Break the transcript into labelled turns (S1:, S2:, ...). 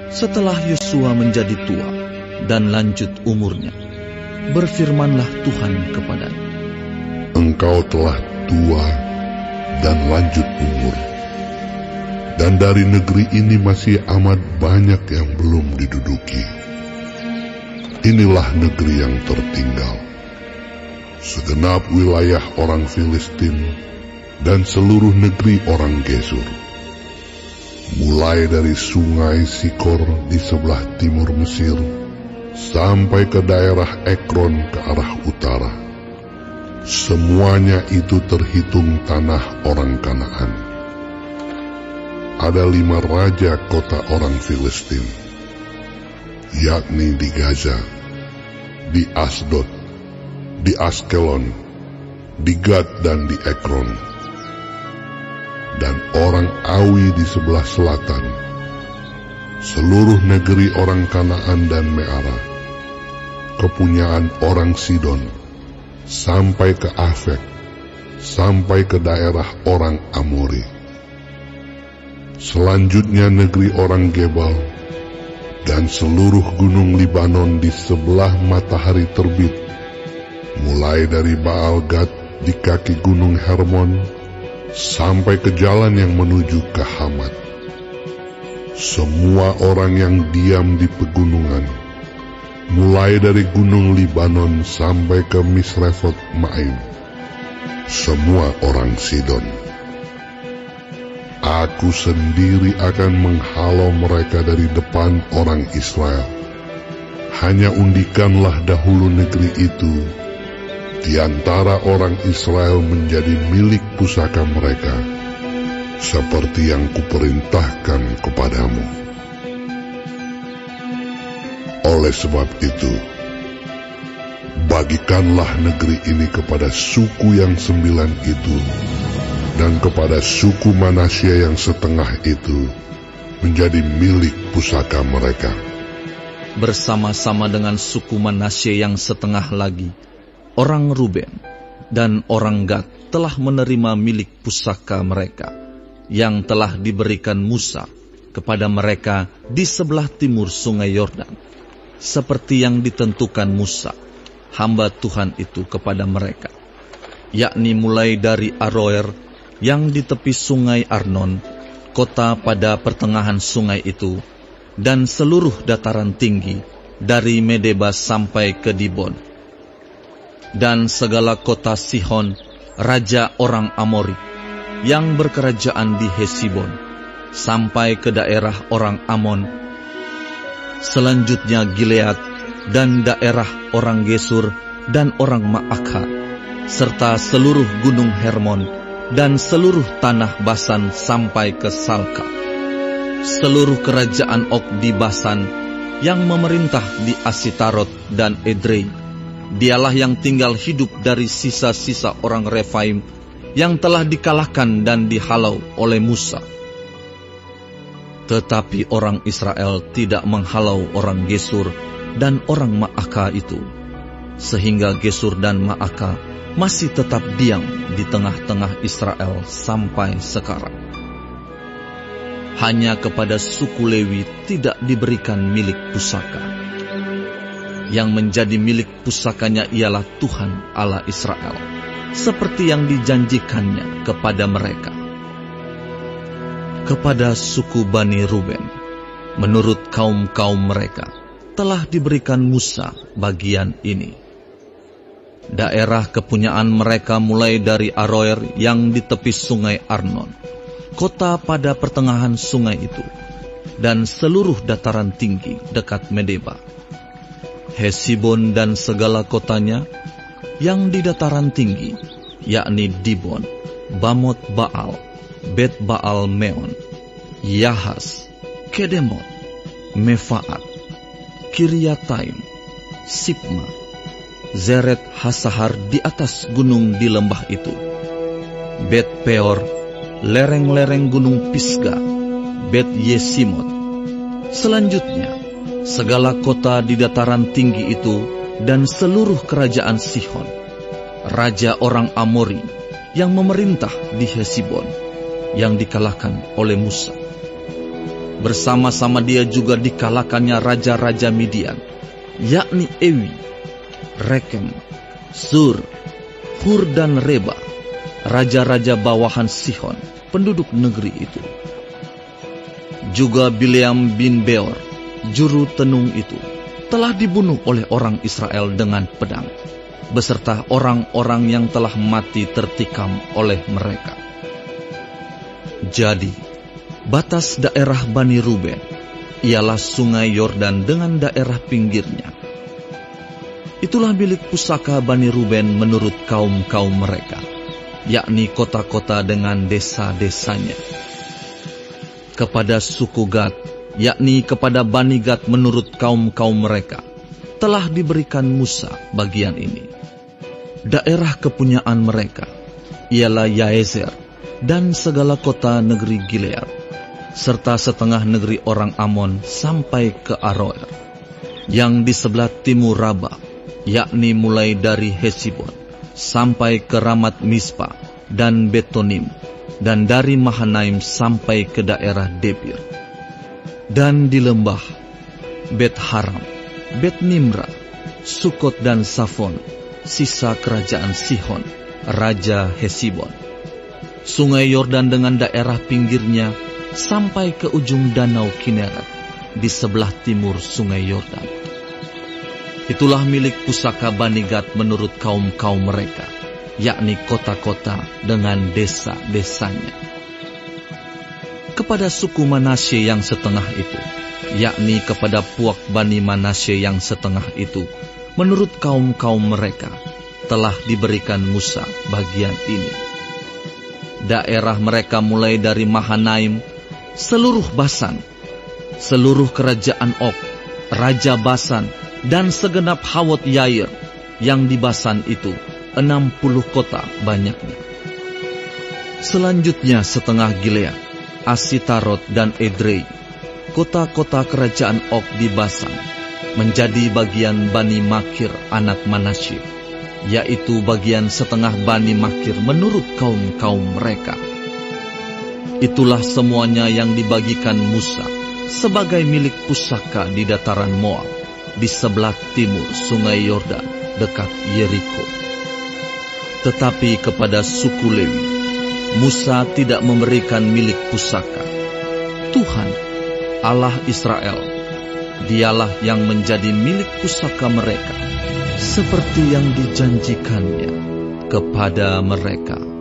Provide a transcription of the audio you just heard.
S1: Setelah Yosua menjadi tua dan lanjut umurnya, berfirmanlah Tuhan kepadanya,
S2: Engkau telah tua dan lanjut umur, dan dari negeri ini masih amat banyak yang belum diduduki. Inilah negeri yang tertinggal, segenap wilayah orang Filistin dan seluruh negeri orang Gesur, mulai dari sungai Sikor di sebelah timur Mesir sampai ke daerah Ekron ke arah utara. Semuanya itu terhitung tanah orang Kanaan. Ada 5 raja kota orang Filistin, yakni di Gaza, di Asdod, di Askelon, di Gad dan di Ekron. Dan orang Awi di sebelah selatan, seluruh negeri orang Kanaan dan Meara, kepunyaan orang Sidon, sampai ke Afek, sampai ke daerah orang Amori. Selanjutnya negeri orang Gebal, dan seluruh gunung Libanon di sebelah matahari terbit, mulai dari Baal Gad di kaki gunung Hermon, sampai ke jalan yang menuju ke Hamat. Semua orang yang diam di pegunungan, mulai dari gunung Libanon sampai ke Misrefot Maim, semua orang Sidon. Aku sendiri akan menghalau mereka dari depan orang Israel. Hanya undikanlah dahulu negeri itu di antara orang Israel menjadi milik pusaka mereka, seperti yang kuperintahkan kepadamu. Oleh sebab itu, bagikanlah negeri ini kepada suku yang 9 itu, dan kepada suku Manasya yang setengah itu menjadi milik pusaka mereka.
S1: Bersama-sama dengan suku Manasye yang setengah lagi, orang Ruben dan orang Gad telah menerima milik pusaka mereka, yang telah diberikan Musa kepada mereka di sebelah timur sungai Yordan, seperti yang ditentukan Musa, hamba Tuhan itu kepada mereka, yakni mulai dari Aroer yang di tepi sungai Arnon, kota pada pertengahan sungai itu, dan seluruh dataran tinggi dari Medeba sampai ke Dibon, dan segala kota Sihon, raja orang Amori, yang berkerajaan di Hesibon, sampai ke daerah orang Amon. Selanjutnya Gilead dan daerah orang Gesur dan orang Maakha, serta seluruh gunung Hermon, dan seluruh tanah Basan sampai ke Salka. Seluruh kerajaan Og di Basan, yang memerintah di Asitarot dan Edrei, dialah yang tinggal hidup dari sisa-sisa orang Refaim, yang telah dikalahkan dan dihalau oleh Musa. Tetapi orang Israel tidak menghalau orang Gesur dan orang Maakha itu, sehingga Gesur dan Maakha masih tetap diam di tengah-tengah Israel sampai sekarang. Hanya kepada suku Lewi tidak diberikan milik pusaka. Yang menjadi milik pusakanya ialah Tuhan Allah Israel, seperti yang dijanjikannya kepada mereka. Kepada suku Bani Ruben, menurut kaum-kaum mereka, telah diberikan Musa bagian ini. Daerah kepunyaan mereka mulai dari Aroer yang di tepi sungai Arnon, kota pada pertengahan sungai itu, dan seluruh dataran tinggi dekat Medeba, Hesibon dan segala kotanya, yang di dataran tinggi, yakni Dibon, Bamot Baal, Bet Baal Meon, Yahas, Kedemot, Mefaat, Kiryataim, Sipma, Zeret Hasahar di atas gunung di lembah itu, Bet Peor, lereng-lereng gunung Pisga, Bet Yesimot. Selanjutnya, segala kota di dataran tinggi itu dan seluruh kerajaan Sihon, raja orang Amori, yang memerintah di Hesibon, yang dikalahkan oleh Musa. Bersama-sama dia juga dikalahkannya raja-raja Midian, yakni Ewi, Rekem, Sur, Hur dan Reba, raja-raja bawahan Sihon, penduduk negeri itu. Juga Bileam bin Beor, juru tenung itu, telah dibunuh oleh orang Israel dengan pedang, beserta orang-orang yang telah mati tertikam oleh mereka. Jadi, batas daerah Bani Ruben ialah sungai Yordan dengan daerah pinggirnya. Itulah milik pusaka Bani Ruben menurut kaum-kaum mereka, yakni kota-kota dengan desa-desanya. Kepada suku Gad, yakni kepada Bani Gad menurut kaum-kaum mereka, telah diberikan Musa bagian ini. Daerah kepunyaan mereka ialah Yaezer dan segala kota negeri Gilead, serta setengah negeri orang Amon sampai ke Aroer, yang di sebelah timur Raba, yakni mulai dari Hesibon sampai ke Ramat Mispa dan Betonim, dan dari Mahanaim sampai ke daerah Debir, dan di lembah Bet Haram, Bet Nimra, Sukot dan Safon, sisa kerajaan Sihon, Raja Hesibon. Sungai Yordan dengan daerah pinggirnya sampai ke ujung danau Kineret di sebelah timur sungai Yordan. Itulah milik pusaka Bani Gad menurut kaum-kaum mereka, yakni kota-kota dengan desa-desanya. Kepada suku Manasye yang setengah itu, yakni kepada puak Bani Manasye yang setengah itu, menurut kaum-kaum mereka, telah diberikan Musa bagian ini. Daerah mereka mulai dari Mahanaim, seluruh Basan, seluruh kerajaan Og, Raja Basan, dan segenap Hawot Yair, yang di Basan itu 60 kota banyaknya. Selanjutnya setengah Gilead, Asitarot dan Edrei, kota-kota kerajaan Og di Basan, menjadi bagian Bani Makir anak Manasye, yaitu bagian setengah Bani Makir menurut kaum-kaum mereka. Itulah semuanya yang dibagikan Musa sebagai milik pusaka di dataran Moab, di sebelah timur sungai Yordan dekat Yeriko. Tetapi kepada suku Lewi, Musa tidak memberikan milik pusaka. Tuhan, Allah Israel, dialah yang menjadi milik pusaka mereka, seperti yang dijanjikannya kepada mereka.